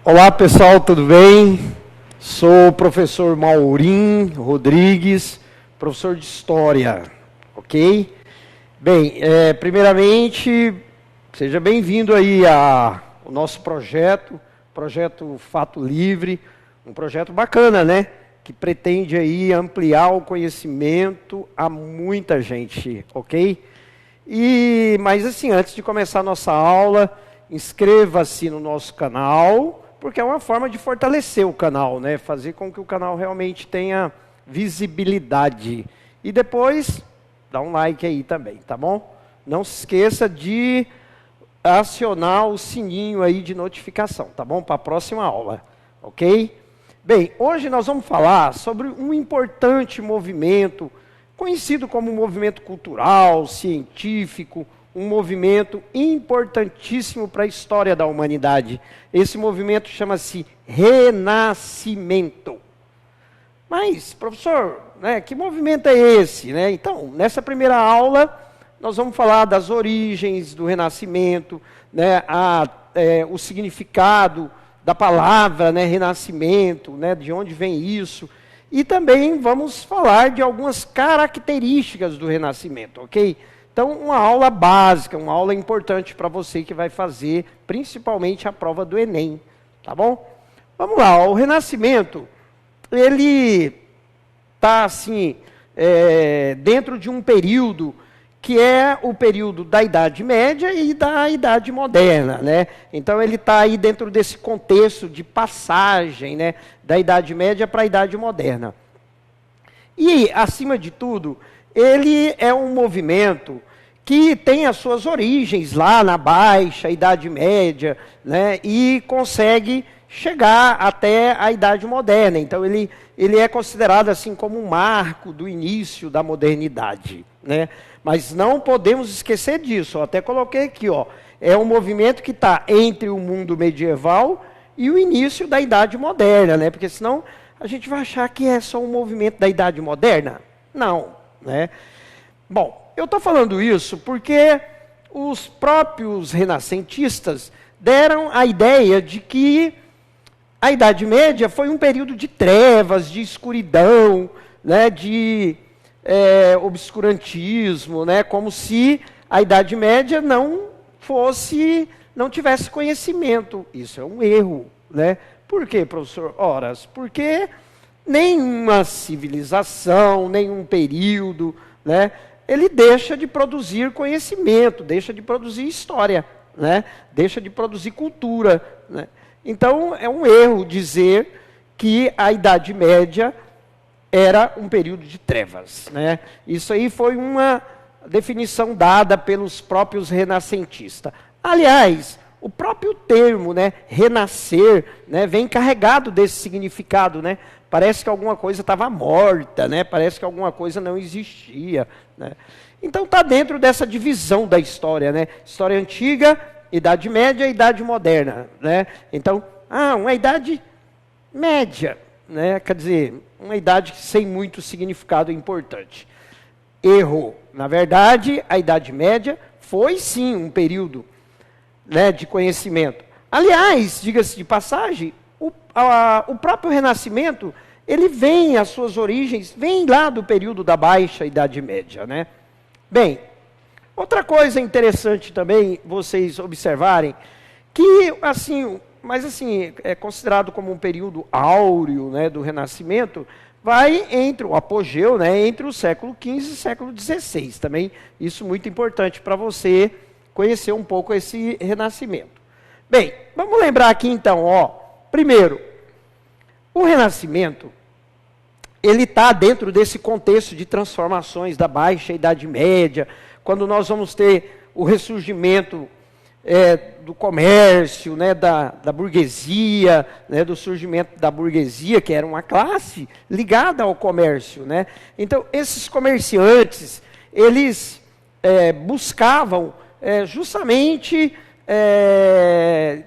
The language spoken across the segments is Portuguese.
Olá pessoal, tudo bem? Sou o professor Maurim Rodrigues, professor de História, ok? Bem, primeiramente, seja bem-vindo aí ao nosso projeto Fato Livre, um projeto bacana, né? Que pretende aí ampliar o conhecimento a muita gente, ok? Mas assim, antes de começar a nossa aula, inscreva-se no nosso canal, porque é uma forma de fortalecer o canal, né? Fazer com que o canal realmente tenha visibilidade. E depois, dá um like aí também, tá bom? Não se esqueça de acionar o sininho aí de notificação, tá bom? Para a próxima aula, ok? Bem, hoje nós vamos falar sobre um importante movimento, conhecido como movimento cultural, científico, um movimento importantíssimo para a história da humanidade. Esse movimento chama-se Renascimento. Mas, professor, né, que movimento é esse? Né? Então, nessa primeira aula, nós vamos falar das origens do Renascimento, né, o significado da palavra, né, Renascimento, né, de onde vem isso. E também vamos falar de algumas características do Renascimento, ok? Então, uma aula básica, uma aula importante para você que vai fazer, principalmente a prova do Enem, tá bom? Vamos lá, o Renascimento, ele está assim, dentro de um período que é o período da Idade Média e da Idade Moderna, né? Então, ele está aí dentro desse contexto de passagem, né, da Idade Média para a Idade Moderna. E, acima de tudo, ele é um movimento que tem as suas origens lá na Baixa Idade Média, né, e consegue chegar até a Idade Moderna. Então, ele é considerado assim como um marco do início da modernidade, né? Mas não podemos esquecer disso. Eu até coloquei aqui, ó, é um movimento que está entre o mundo medieval e o início da Idade Moderna, né? Porque senão a gente vai achar que é só um movimento da Idade Moderna. Não, né? Bom, eu estou falando isso porque os próprios renascentistas deram a ideia de que a Idade Média foi um período de trevas, de escuridão, né, de obscurantismo, né, como se a Idade Média não tivesse conhecimento. Isso é um erro, né? Por quê, professor Horas? Porque nenhuma civilização, nenhum período, né, ele deixa de produzir conhecimento, deixa de produzir história, né, deixa de produzir cultura, né? Então, é um erro dizer que a Idade Média era um período de trevas, né? Isso aí foi uma definição dada pelos próprios renascentistas. Aliás, o próprio termo, né, renascer, né, vem carregado desse significado, né? Parece que alguma coisa estava morta, né? Parece que alguma coisa não existia, né? Então está dentro dessa divisão da história, né? História antiga, Idade Média e Idade Moderna, né? Então, uma Idade Média, né? Quer dizer, uma idade sem muito significado importante. Erro. Na verdade, a Idade Média foi sim um período, né, de conhecimento. Aliás, diga-se de passagem, o próprio Renascimento, ele vem, as suas origens, vem lá do período da Baixa Idade Média, né? Bem, outra coisa interessante também, vocês observarem, que, assim, mas assim, é considerado como um período áureo, né, do Renascimento, vai entre o apogeu, né, entre o século XV e o século XVI. Também, isso é muito importante para você conhecer um pouco esse Renascimento. Bem, vamos lembrar aqui então, ó, primeiro, o Renascimento, ele está dentro desse contexto de transformações da Baixa Idade Média, quando nós vamos ter o ressurgimento do comércio, né, da burguesia, né, do surgimento da burguesia, que era uma classe ligada ao comércio, né? Então, esses comerciantes, eles buscavam justamente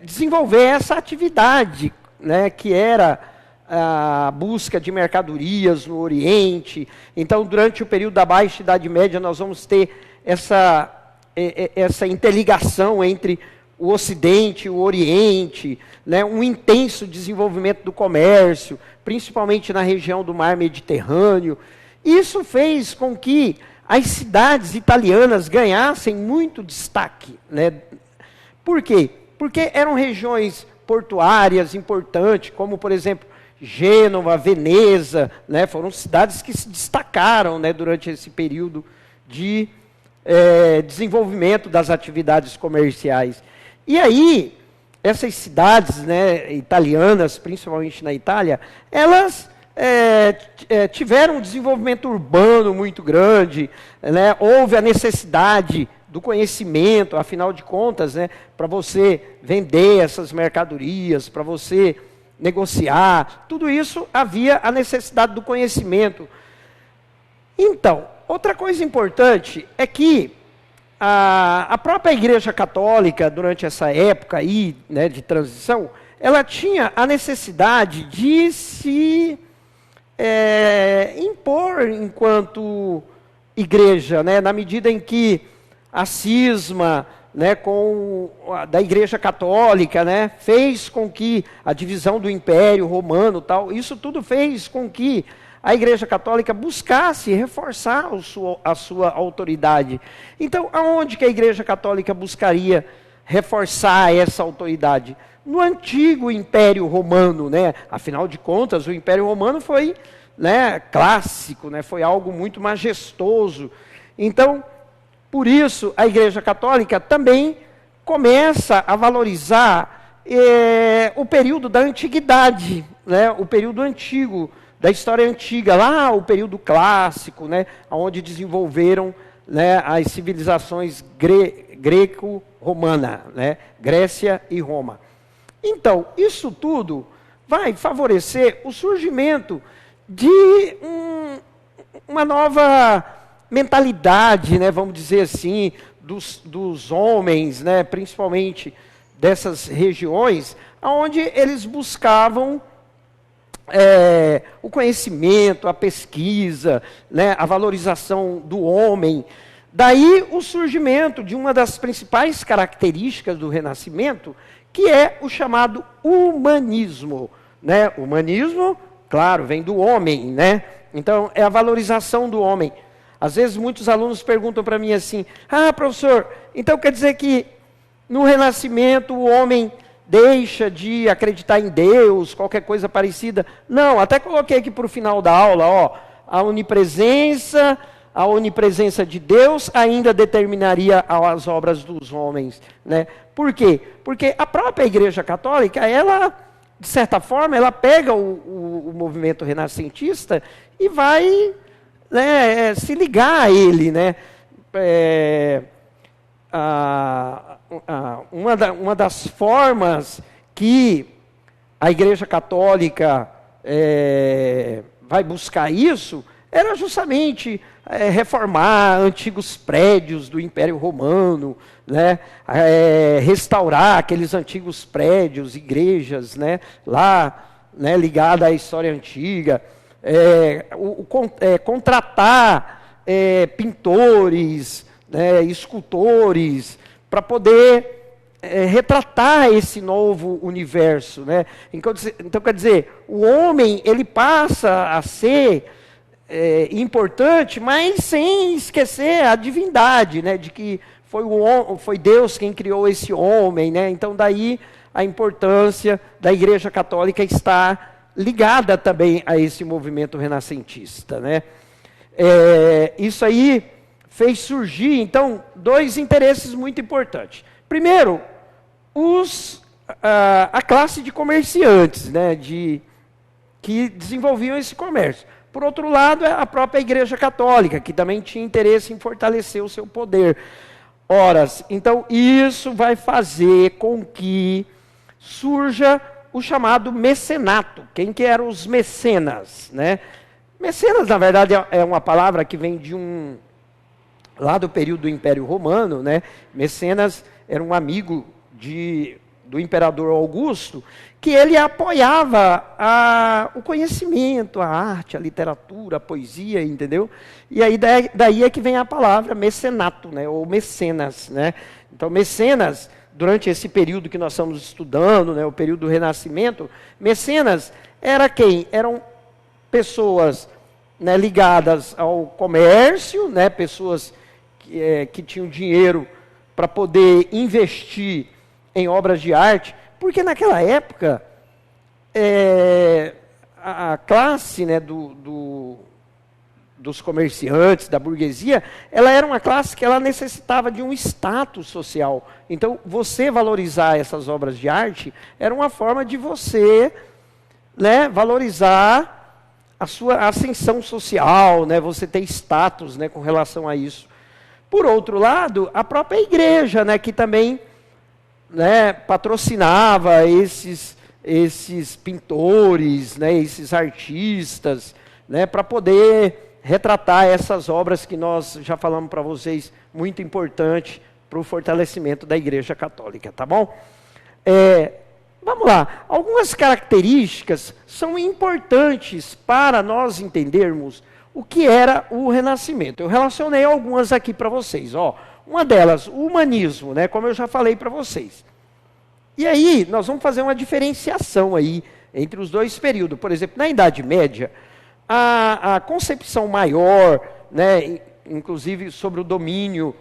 desenvolver essa atividade, né, que era a busca de mercadorias no Oriente. Então, durante o período da Baixa Idade Média, nós vamos ter essa interligação entre o Ocidente, o Oriente, né, um intenso desenvolvimento do comércio, principalmente na região do mar Mediterrâneo. Isso fez com que as cidades italianas ganhassem muito destaque, né? Por quê? Porque eram regiões portuárias importantes, como, por exemplo, Gênova, Veneza, né? Foram cidades que se destacaram, né, durante esse período de desenvolvimento das atividades comerciais. E aí, essas cidades, né, italianas, principalmente na Itália, elas tiveram um desenvolvimento urbano muito grande, né? Houve a necessidade do conhecimento, afinal de contas, né, para você vender essas mercadorias, para você negociar, tudo isso havia a necessidade do conhecimento. Então, outra coisa importante é que a própria Igreja Católica, durante essa época aí, né, de transição, ela tinha a necessidade de se impor enquanto igreja, né, na medida em que a cisma, né, da Igreja Católica, né, fez com que a divisão do Império Romano, tal, isso tudo fez com que a Igreja Católica buscasse reforçar a sua autoridade. Então, aonde que a Igreja Católica buscaria reforçar essa autoridade? No antigo Império Romano, né? Afinal de contas, o Império Romano foi, né, clássico, né? Foi algo muito majestoso. Então, por isso, a Igreja Católica também começa a valorizar o período da antiguidade, né? O período antigo, da história antiga, lá o período clássico, né? Onde desenvolveram, né, as civilizações greco-romana, né? Grécia e Roma. Então, isso tudo vai favorecer o surgimento de uma nova mentalidade, né, vamos dizer assim, dos homens, né, principalmente dessas regiões, onde eles buscavam o conhecimento, a pesquisa, né, a valorização do homem. Daí o surgimento de uma das principais características do Renascimento, que é o chamado humanismo, né? Humanismo, claro, vem do homem, né? Então, é a valorização do homem. Às vezes, muitos alunos perguntam para mim assim, professor, então quer dizer que no Renascimento o homem deixa de acreditar em Deus, qualquer coisa parecida? Não, até coloquei aqui para o final da aula, ó, a onipresença de Deus ainda determinaria as obras dos homens, né? Por quê? Porque a própria Igreja Católica, ela, de certa forma, ela pega o movimento renascentista e vai, né, se ligar a ele, né? Uma das formas que a Igreja Católica vai buscar isso era justamente reformar antigos prédios do Império Romano, né? Restaurar aqueles antigos prédios, igrejas, né? Lá, né, ligada à história antiga, contratar pintores, né, escultores, para poder retratar esse novo universo, né? Então, quer dizer, o homem ele passa a ser importante, mas sem esquecer a divindade, né, de que foi Deus quem criou esse homem, né? Então daí a importância da Igreja Católica está ligada também a esse movimento renascentista, né? Isso aí fez surgir, então, dois interesses muito importantes. Primeiro, a classe de comerciantes, né, que desenvolviam esse comércio. Por outro lado, é a própria Igreja Católica, que também tinha interesse em fortalecer o seu poder. Ora, então isso vai fazer com que surja o chamado mecenato. Quem que eram os mecenas, né? Mecenas, na verdade, é uma palavra que vem lá do período do Império Romano, né? Mecenas era um amigo do imperador Augusto, que ele apoiava o conhecimento, a arte, a literatura, a poesia, entendeu? E aí daí é que vem a palavra mecenato, né? Ou mecenas, né? Então, mecenas durante esse período que nós estamos estudando, né, o período do Renascimento, mecenas era quem? Eram pessoas, né, ligadas ao comércio, né, pessoas que tinham dinheiro para poder investir em obras de arte, porque naquela época a classe, né, dos comerciantes, da burguesia, ela era uma classe que ela necessitava de um status social. Então, você valorizar essas obras de arte era uma forma de você, né, valorizar a sua ascensão social, né, você ter status, né, com relação a isso. Por outro lado, a própria igreja, né, que também, né, patrocinava esses pintores, né, esses artistas, né, para poder retratar essas obras que nós já falamos para vocês, muito importante para o fortalecimento da Igreja Católica, tá bom? Vamos lá, algumas características são importantes para nós entendermos o que era o Renascimento. Eu relacionei algumas aqui para vocês, ó. Uma delas, o humanismo, né, como eu já falei para vocês. E aí, nós vamos fazer uma diferenciação aí entre os dois períodos. Por exemplo, na Idade Média, a concepção maior, né, inclusive sobre o domínio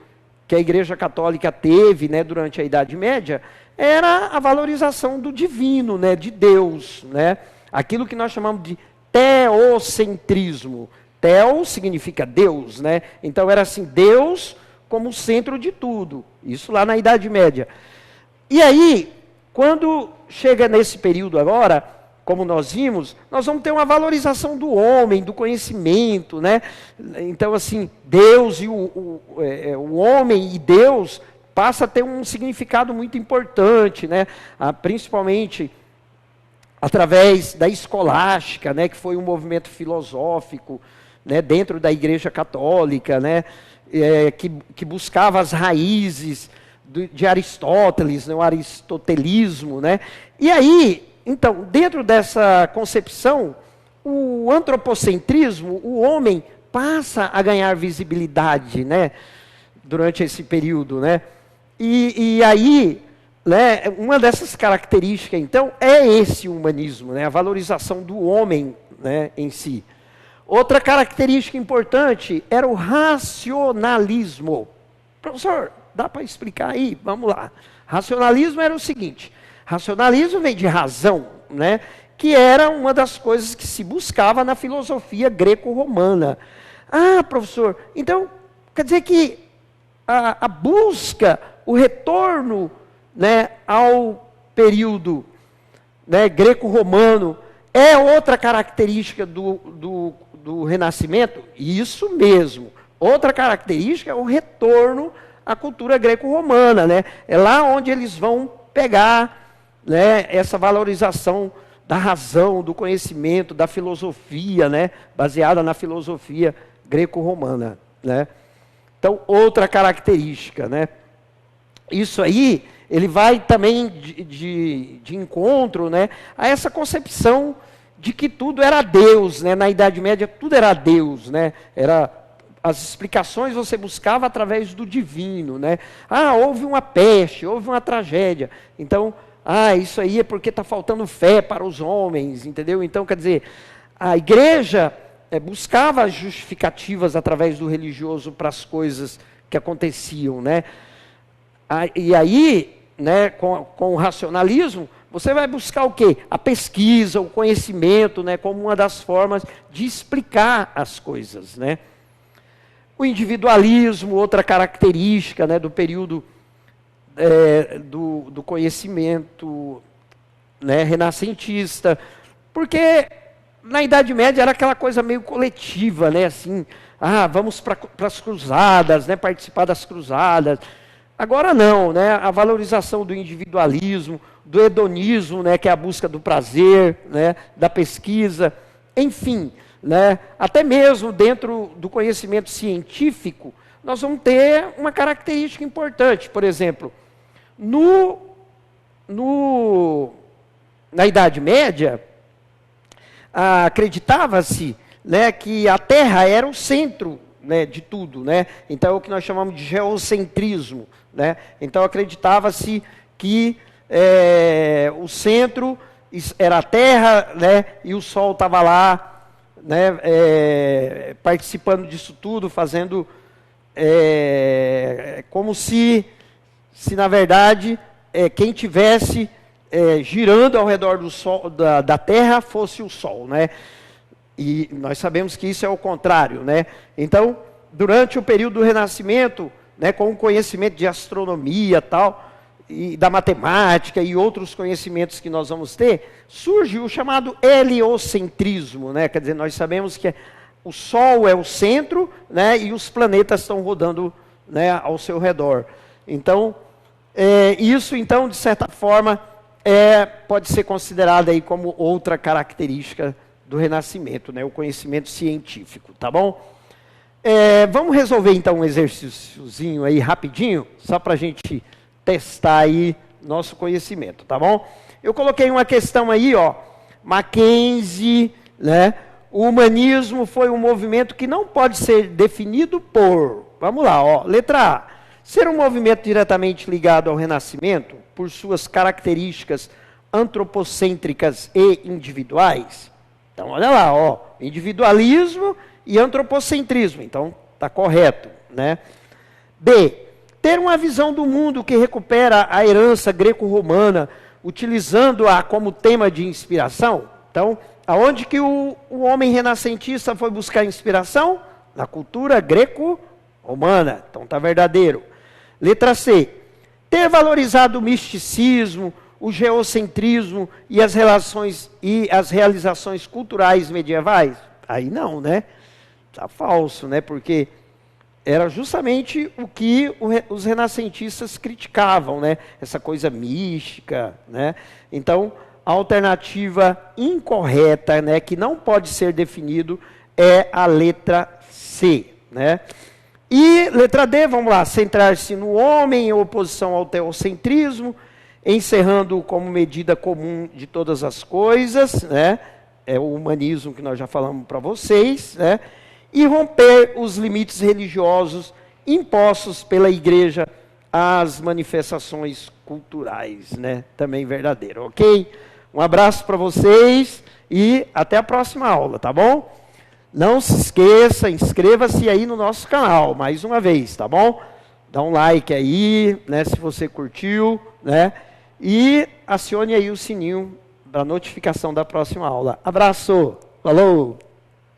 que a Igreja Católica teve, né, durante a Idade Média, era a valorização do divino, né, de Deus, né, aquilo que nós chamamos de teocentrismo. Teo significa Deus, né, então era assim, Deus como centro de tudo, isso lá na Idade Média. E aí, quando chega nesse período agora, como nós vimos, nós vamos ter uma valorização do homem, do conhecimento, né? Então, assim, Deus e o homem e Deus passa a ter um significado muito importante, né? Principalmente através da escolástica, né? Que foi um movimento filosófico, né? Dentro da Igreja Católica, né? Que buscava as raízes de Aristóteles, né? O aristotelismo, né? E aí, então, dentro dessa concepção, o antropocentrismo, o homem passa a ganhar visibilidade, né, durante esse período, né? E aí, né, uma dessas características, então, é esse humanismo, né, a valorização do homem, né, em si. Outra característica importante era o racionalismo. Professor, dá para explicar aí? Vamos lá. Racionalismo era o seguinte: racionalismo vem de razão, né? Que era uma das coisas que se buscava na filosofia greco-romana. Ah, professor, então quer dizer que a busca, o retorno, né, ao período, né, greco-romano é outra característica do Renascimento? Isso mesmo. Outra característica é o retorno à cultura greco-romana, né? É lá onde eles vão pegar, né, essa valorização da razão, do conhecimento, da filosofia, né, baseada na filosofia greco-romana, né? Então, outra característica, né? Isso aí, ele vai também de encontro, né, a essa concepção de que tudo era Deus, né? Na Idade Média tudo era Deus, né? As explicações você buscava através do divino, né? Ah, houve uma peste, houve uma tragédia, então isso aí é porque está faltando fé para os homens, entendeu? Então, quer dizer, a igreja buscava as justificativas através do religioso para as coisas que aconteciam, né? E aí, né, com o racionalismo, você vai buscar o quê? A pesquisa, o conhecimento, né, como uma das formas de explicar as coisas, né? O individualismo, outra característica, né, do período do conhecimento, né, renascentista, porque na Idade Média era aquela coisa meio coletiva, né, assim, vamos para as cruzadas, né, participar das cruzadas. Agora não, né, a valorização do individualismo, do hedonismo, né, que é a busca do prazer, né, da pesquisa, enfim, né, até mesmo dentro do conhecimento científico, nós vamos ter uma característica importante. Por exemplo, na Idade Média, acreditava-se, né, que a Terra era o centro, né, de tudo, né? Então é o que nós chamamos de geocentrismo, né? Então acreditava-se que o centro era a Terra, né, e o Sol estava lá, né, participando disso tudo, fazendo como se na verdade quem tivesse girando ao redor do Sol, da Terra fosse o Sol, né? E nós sabemos que isso é o contrário, né? Então, durante o período do Renascimento, né, com o conhecimento de astronomia tal, e da matemática e outros conhecimentos que nós vamos ter, surge o chamado heliocentrismo, né? Quer dizer, nós sabemos que o Sol é o centro, né, e os planetas estão rodando, né, ao seu redor. Então, isso, então, de certa forma, pode ser considerado aí como outra característica do Renascimento, né, o conhecimento científico, tá bom? Vamos resolver, então, um exercíciozinho aí, rapidinho, só para a gente testar aí nosso conhecimento, tá bom? Eu coloquei uma questão aí, ó, Mackenzie, né? O humanismo foi um movimento que não pode ser definido por, vamos lá, ó, letra A, ser um movimento diretamente ligado ao Renascimento, por suas características antropocêntricas e individuais. Então, olha lá, ó, individualismo e antropocentrismo, então está correto, né? B, ter uma visão do mundo que recupera a herança greco-romana, utilizando-a como tema de inspiração. Então, aonde que o homem renascentista foi buscar inspiração? Na cultura greco-romana. Então, está verdadeiro. Letra C, ter valorizado o misticismo, o geocentrismo e as relações e as realizações culturais medievais? Aí não, né? Está falso, né? Porque era justamente o que os renascentistas criticavam, né? Essa coisa mística, né? Então, a alternativa incorreta, né, que não pode ser definido, é a letra C, né? E letra D, vamos lá, centrar-se no homem em oposição ao teocentrismo, encerrando como medida comum de todas as coisas, né? É o humanismo que nós já falamos para vocês, né? E romper os limites religiosos impostos pela igreja às manifestações culturais, né? Também verdadeiro, ok? Um abraço para vocês e até a próxima aula, tá bom? Não se esqueça, inscreva-se aí no nosso canal, mais uma vez, tá bom? Dá um like aí, né, se você curtiu, né? E acione aí o sininho da notificação da próxima aula. Abraço, falou!